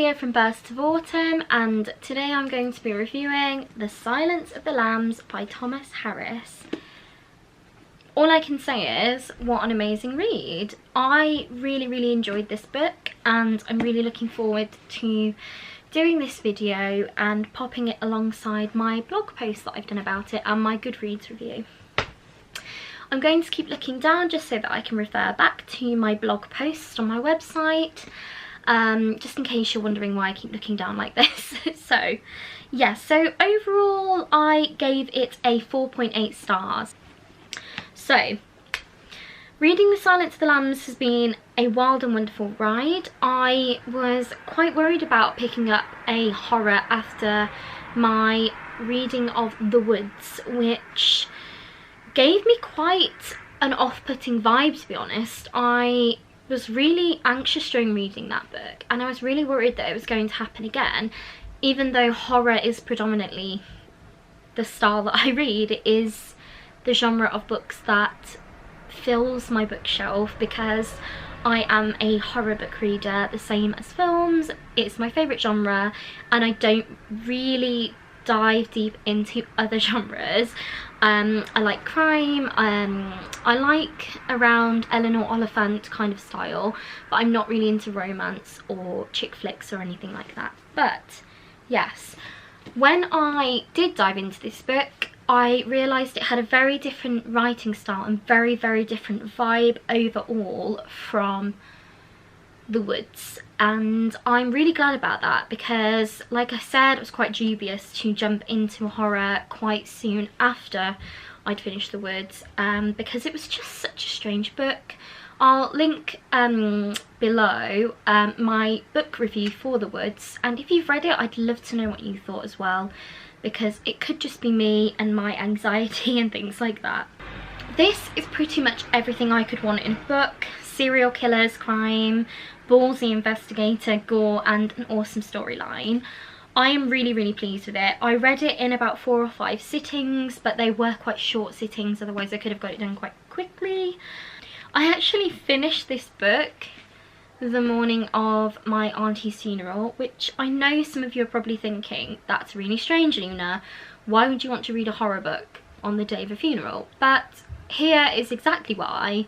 here from Bursts of Autumn, and today I'm going to be reviewing The Silence of the Lambs by Thomas Harris. All I can say is, what an amazing read. I really enjoyed this book, and I'm really looking forward to doing this video and popping it alongside my blog post that I've done about it and my Goodreads review. I'm going to keep looking down just so that I can refer back to my blog post on my website, just in case you're wondering why I keep looking down like this. So yeah, so overall I gave it a 4.8 stars. So reading The Silence of the Lambs has been a wild and wonderful ride. I was quite worried about picking up a horror after my reading of The Woods, which gave me quite an off-putting vibe, to be honest. I was really anxious during reading that book, and I was really worried that it was going to happen again. Even though horror is predominantly the style that I read, it is the genre of books that fills my bookshelf because I am a horror book reader, the same as films. It's my favourite genre, and I don't really dive deep into other genres. I like crime, I like around Eleanor Oliphant kind of style, but I'm not really into romance or chick flicks or anything like that. But yes, when I did dive into this book, I realised it had a very different writing style and very different vibe overall from The Woods, and I'm really glad about that because, like I said, I was quite dubious to jump into horror quite soon after I'd finished The Woods, because it was just such a strange book. I'll link below my book review for The Woods, and if you've read it, I'd love to know what you thought as well, because it could just be me and my anxiety and things like that. This is pretty much everything I could want in a book: serial killers, crime, ballsy investigator, gore, and an awesome storyline. I am really pleased with it. I read it in about 4 or 5 sittings, but they were quite short sittings, otherwise I could have got it done quite quickly. I actually finished this book the morning of my auntie's funeral, which I know some of you are probably thinking, that's really strange, Luna. Why would you want to read a horror book on the day of a funeral? But here is exactly why.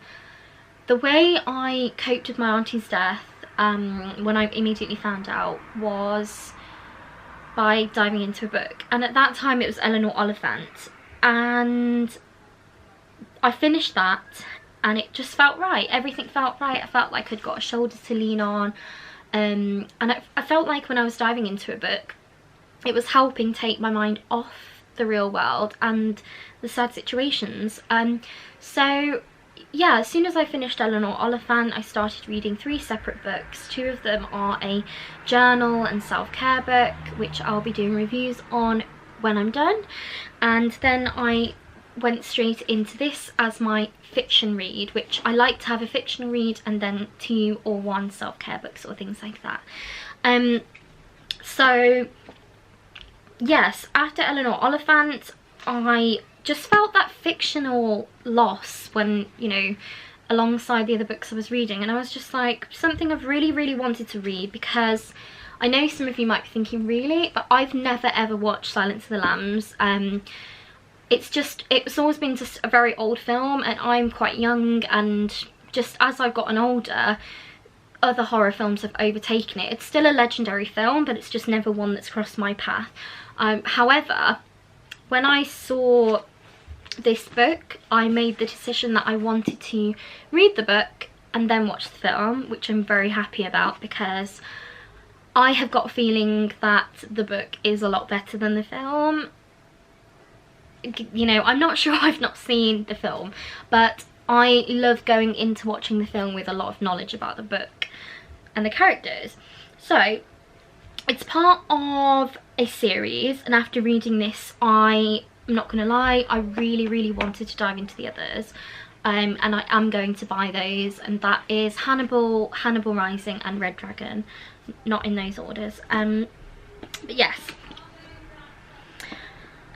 The way I coped with my auntie's death when I immediately found out was by diving into a book, and at that time it was Eleanor Oliphant, and I finished that and it just felt right. Everything felt right. I felt like I'd got a shoulder to lean on, and I felt like when I was diving into a book, it was helping take my mind off the real world and the sad situations. So yeah, as soon as I finished Eleanor Oliphant, I started reading 3 separate books. 2 of them are a journal and self-care book, which I'll be doing reviews on when I'm done, and then I went straight into this as my fiction read, which I like to have a fiction read and then 2 or 1 self-care books or things like that. So yes, after Eleanor Oliphant, I just felt that fictional loss when, you know, alongside the other books I was reading, and I was just like, something I've really wanted to read, because I know some of you might be thinking, really? But I've never ever watched Silence of the Lambs. It's always been just a very old film, and I'm quite young, and just as I've gotten older, other horror films have overtaken it. It's still a legendary film, but it's just never one that's crossed my path. However, when I saw this book, I made the decision that I wanted to read the book and then watch the film, which I'm very happy about, because I have got a feeling that the book is a lot better than the film. You know, I'm not sure, I've not seen the film, but I love going into watching the film with a lot of knowledge about the book and the characters. So it's part of a series, and after reading this, I'm not gonna lie, I really wanted to dive into the others, and I am going to buy those, and that is Hannibal, Hannibal Rising, and Red Dragon, not in those orders. But yes,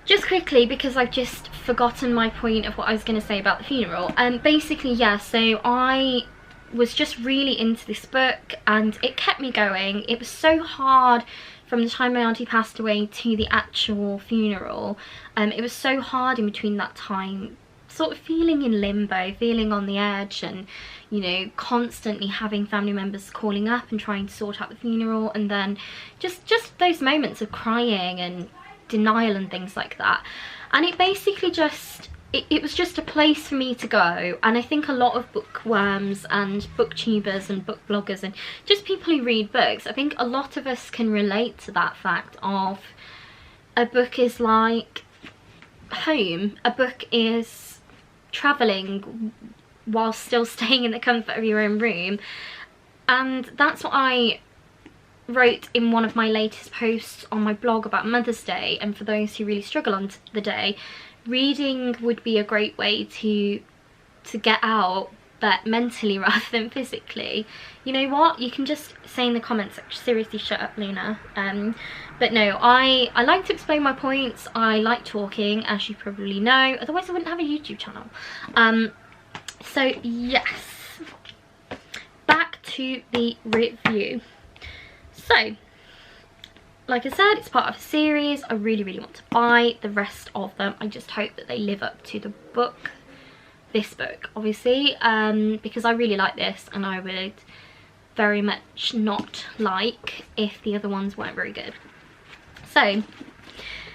just quickly, because I've just forgotten my point of what I was going to say about the funeral. Basically, yeah, so I was just really into this book, and it kept me going. It was so hard from the time my auntie passed away to the actual funeral. It was so hard in between that time, sort of feeling in limbo, feeling on the edge, and, you know, constantly having family members calling up and trying to sort out the funeral, and then just those moments of crying and denial and things like that. And it basically just, it was just a place for me to go. And I think a lot of bookworms and booktubers and book bloggers and just people who read books, I think a lot of us can relate to that fact of a book is like home. A book is travelling while still staying in the comfort of your own room. And that's what I wrote in one of my latest posts on my blog about Mother's Day. And for those who really struggle on the day, reading would be a great way to get out, but mentally rather than physically. You know what, you can just say in the comments, seriously shut up, Louna. But no, I like to explain my points. I like talking, as you probably know, otherwise I wouldn't have a YouTube channel. So yes, back to the review. So, like I said, it's part of a series. I really want to buy the rest of them. I just hope that they live up to the book, this book obviously, because I really like this, and I would very much not like if the other ones weren't very good. So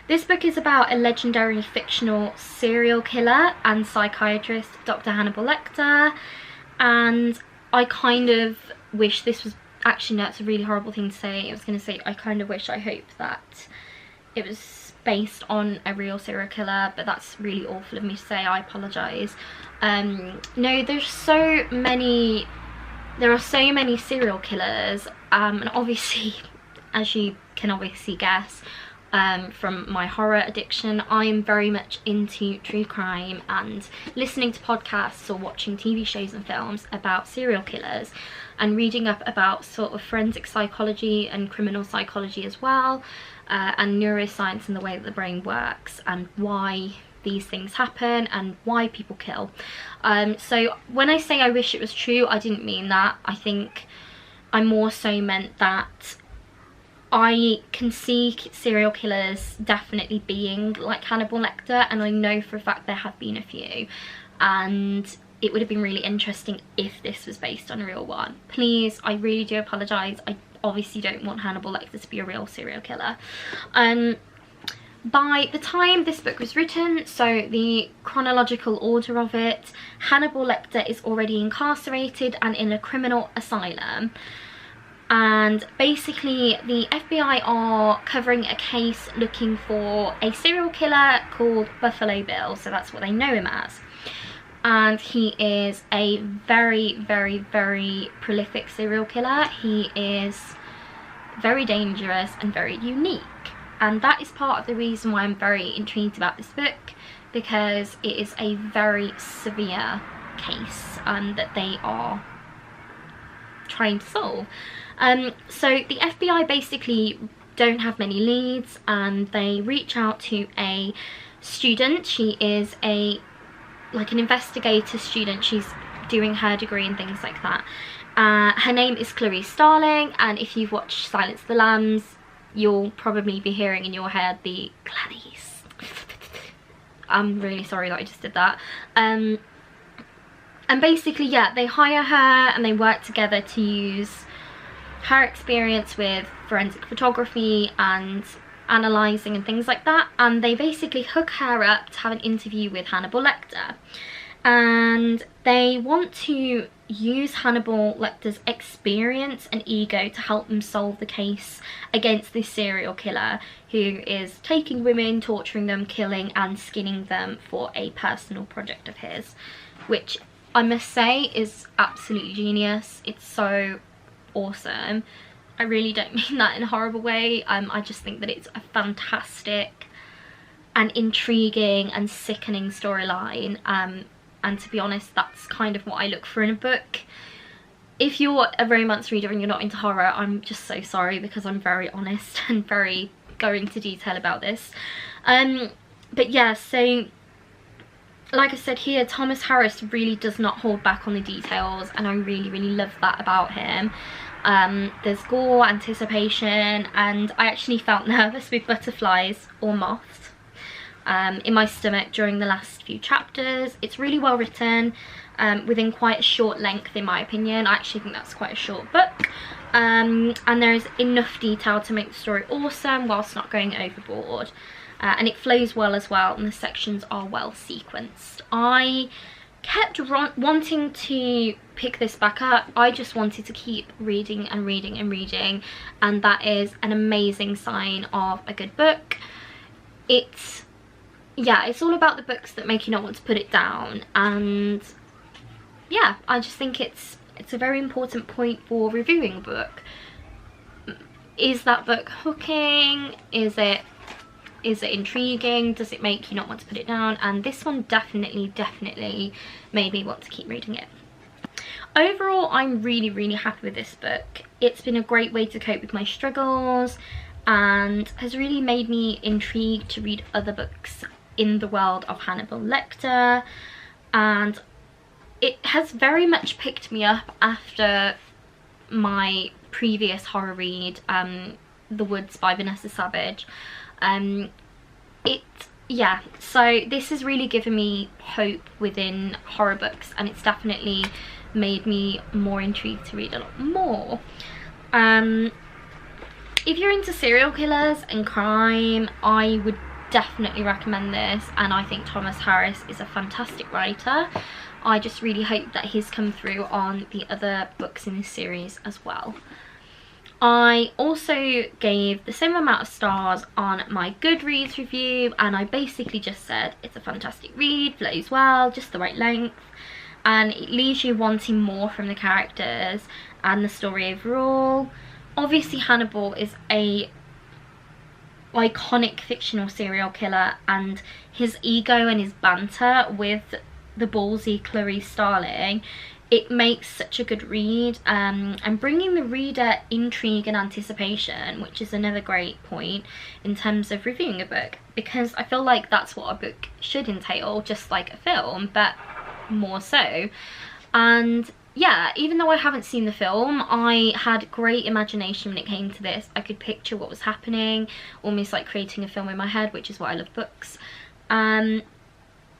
this book is about a legendary fictional serial killer and psychiatrist, Dr. Hannibal Lecter, and I kind of wish this was, actually no, that's a really horrible thing to say. I was going to say I kind of wish, I hope that it was based on a real serial killer, but that's really awful of me to say. I apologise. No, there are so many serial killers, and obviously, as you can obviously guess, from my horror addiction, I am very much into true crime and listening to podcasts or watching TV shows and films about serial killers, and reading up about sort of forensic psychology and criminal psychology as well, and neuroscience and the way that the brain works and why these things happen and why people kill. So when I say I wish it was true, I didn't mean that. I think I more so meant that I can see serial killers definitely being like Hannibal Lecter, and I know for a fact there have been a few, and it would have been really interesting if this was based on a real one. Please, I really do apologise. I obviously don't want Hannibal Lecter to be a real serial killer. By the time this book was written, so the chronological order of it, Hannibal Lecter is already incarcerated and in a criminal asylum. And basically the FBI are covering a case looking for a serial killer called Buffalo Bill, so that's what they know him as. And he is a very prolific serial killer. He is very dangerous and very unique, and that is part of the reason why I'm very intrigued about this book, because it is a very severe case that they are trying to solve. So the FBI basically don't have many leads, and they reach out to a student. She is like an investigator student. She's doing her degree and things like that. Her name is Clarice Starling, and if you've watched Silence of the Lambs, you'll probably be hearing in your head the Clarice. I'm really sorry that I just did that. And basically, yeah, they hire her and they work together to use her experience with forensic photography and analysing and things like that, and they basically hook her up to have an interview with Hannibal Lecter. And they want to use Hannibal Lecter's experience and ego to help them solve the case against this serial killer who is taking women, torturing them, killing and skinning them for a personal project of his, which I must say is absolutely genius. It's so awesome. I really don't mean that in a horrible way. I just think that it's a fantastic and intriguing and sickening storyline, and to be honest, that's kind of what I look for in a book. If you're a romance reader and you're not into horror, I'm just so sorry, because I'm very honest and very going into detail about this. But yeah, so like I said here, Thomas Harris really does not hold back on the details, and I really, really love that about him. There's gore, anticipation, and I actually felt nervous with butterflies or moths in my stomach during the last few chapters. It's really well written, within quite a short length in my opinion. I actually think that's quite a short book, and there's enough detail to make the story awesome whilst not going overboard. And it flows well as well, and the sections are well sequenced. I kept wanting to pick this back up. I just wanted to keep reading and reading and reading, and that is an amazing sign of a good book. It's all about the books that make you not want to put it down, and yeah, I just think it's a very important point for reviewing a book. Is that book hooking? Is it intriguing? Does it make you not want to put it down? And this one definitely made me want to keep reading it. Overall, I'm really, really happy with this book. It's been a great way to cope with my struggles and has really made me intrigued to read other books in the world of Hannibal Lecter, and it has very much picked me up after my previous horror read, The Woods by Vanessa Savage. So this has really given me hope within horror books, and it's definitely made me more intrigued to read a lot more. If you're into serial killers and crime, I would definitely recommend this, and I think Thomas Harris is a fantastic writer. I just really hope that he's come through on the other books in this series as well. I also gave the same amount of stars on my Goodreads review, and I basically just said it's a fantastic read, flows well, just the right length, and it leaves you wanting more from the characters and the story overall. Obviously Hannibal is a iconic fictional serial killer, and his ego and his banter with the ballsy Clarice Starling, it makes such a good read, and bringing the reader intrigue and anticipation, which is another great point in terms of reviewing a book, because I feel like that's what a book should entail, just like a film, but more so. And yeah, even though I haven't seen the film, I had great imagination when it came to this. I could picture what was happening, almost like creating a film in my head, which is why I love books.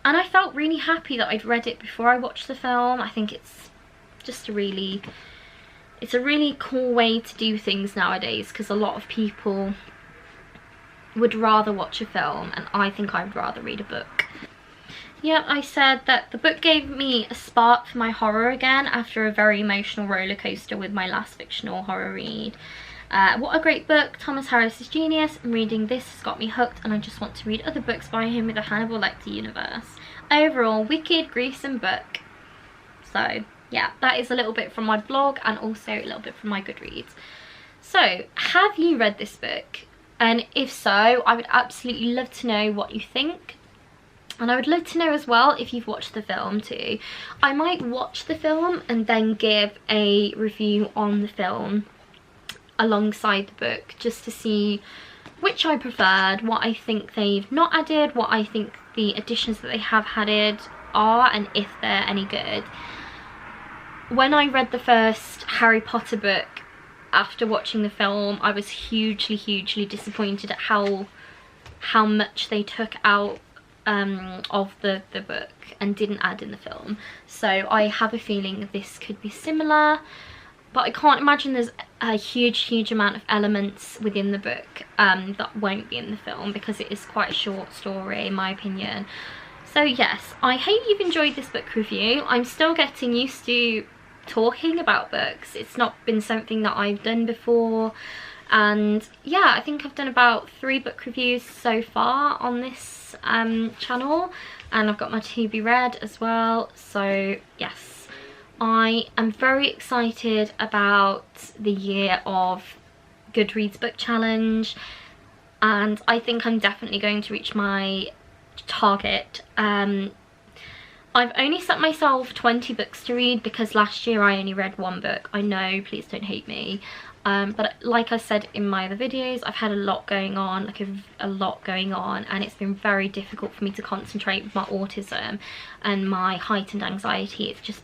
And I felt really happy that I'd read it before I watched the film. I think it's just a really cool way to do things nowadays, because a lot of people would rather watch a film, and I think I'd rather read a book. Yeah, I said that the book gave me a spark for my horror again after a very emotional roller coaster with my last fictional horror read. What a great book. Thomas Harris is genius, and reading this has got me hooked, and I just want to read other books by him with the Hannibal Lecter universe. Overall, wicked, gruesome book. So yeah, that is a little bit from my blog and also a little bit from my Goodreads. So have you read this book? And if so, I would absolutely love to know what you think. And I would love to know as well if you've watched the film too. I might watch the film and then give a review on the film alongside the book, just to see which I preferred, what I think they've not added, what I think the additions that they have added are, and if they're any good. When I read the first Harry Potter book after watching the film, I was hugely disappointed at how much they took out of the book and didn't add in the film. So I have a feeling this could be similar, but I can't imagine there's a huge amount of elements within the book that won't be in the film, because it is quite a short story in my opinion. So yes, I hope you've enjoyed this book review. I'm still getting used to talking about books. It's not been something that I've done before, and yeah, I think I've done about 3 book reviews so far on this channel, and I've got my to be read as well. So yes, I am very excited about the year of Goodreads book challenge, and I think I'm definitely going to reach my target. I've only set myself 20 books to read because last year I only read 1 book. I know, please don't hate me. But like I said in my other videos, I've had a lot going on, like a lot going on, and it's been very difficult for me to concentrate with my autism and my heightened anxiety. It's just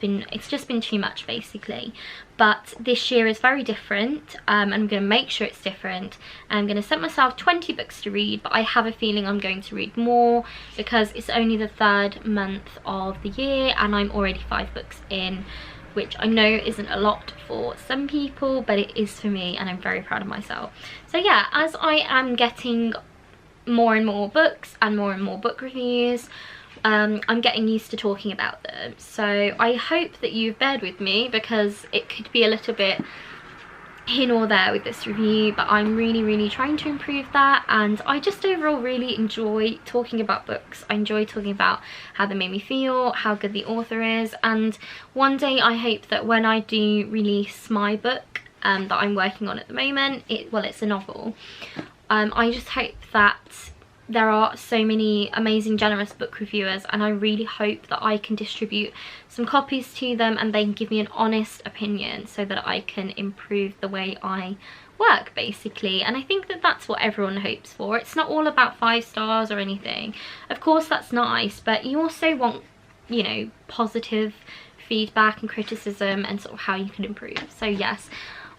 been too much basically. But this year is very different. I'm going to make sure it's different. I'm going to set myself 20 books to read, but I have a feeling I'm going to read more because it's only the 3rd month of the year and I'm already 5 books in, which I know isn't a lot for some people, but it is for me, and I'm very proud of myself. So yeah, as I am getting more and more books and more book reviews, I'm getting used to talking about them. So I hope that you've bared with me, because it could be a little bit here or there with this review, but I'm really trying to improve that. And I just overall really enjoy talking about books. I enjoy talking about how they made me feel, how good the author is, and one day I hope that when I do release my book that I'm working on at the moment, it's a novel, I just hope that there are so many amazing generous book reviewers, and I really hope that I can distribute some copies to them and they can give me an honest opinion so that I can improve the way I work basically. And I think that that's what everyone hopes for. It's not all about 5 stars or anything. Of course that's nice, but you also want, you know, positive feedback and criticism and sort of how you can improve. So yes,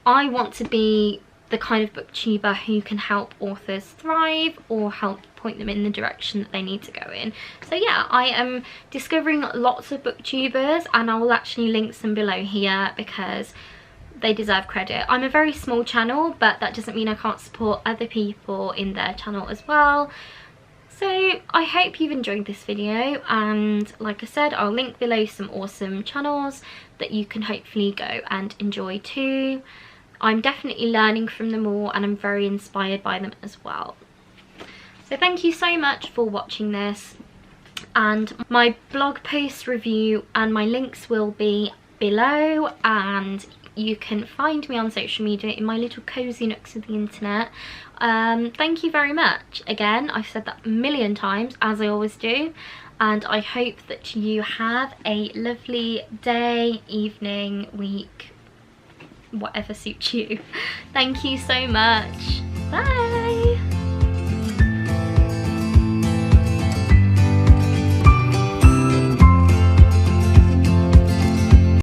I want to be the kind of booktuber who can help authors thrive or help point them in the direction that they need to go in. So yeah, I am discovering lots of booktubers, and I will actually link some below here because they deserve credit. I'm a very small channel, but that doesn't mean I can't support other people in their channel as well. So I hope you've enjoyed this video, and like I said, I'll link below some awesome channels that you can hopefully go and enjoy too. I'm definitely learning from them all, and I'm very inspired by them as well. So thank you so much for watching this, and my blog post review and my links will be below, and you can find me on social media in my little cozy nooks of the internet. Thank you very much. Again, I've said that a million times, as I always do, and I hope that you have a lovely day, evening, week, whatever suits you. Thank you so much. Bye.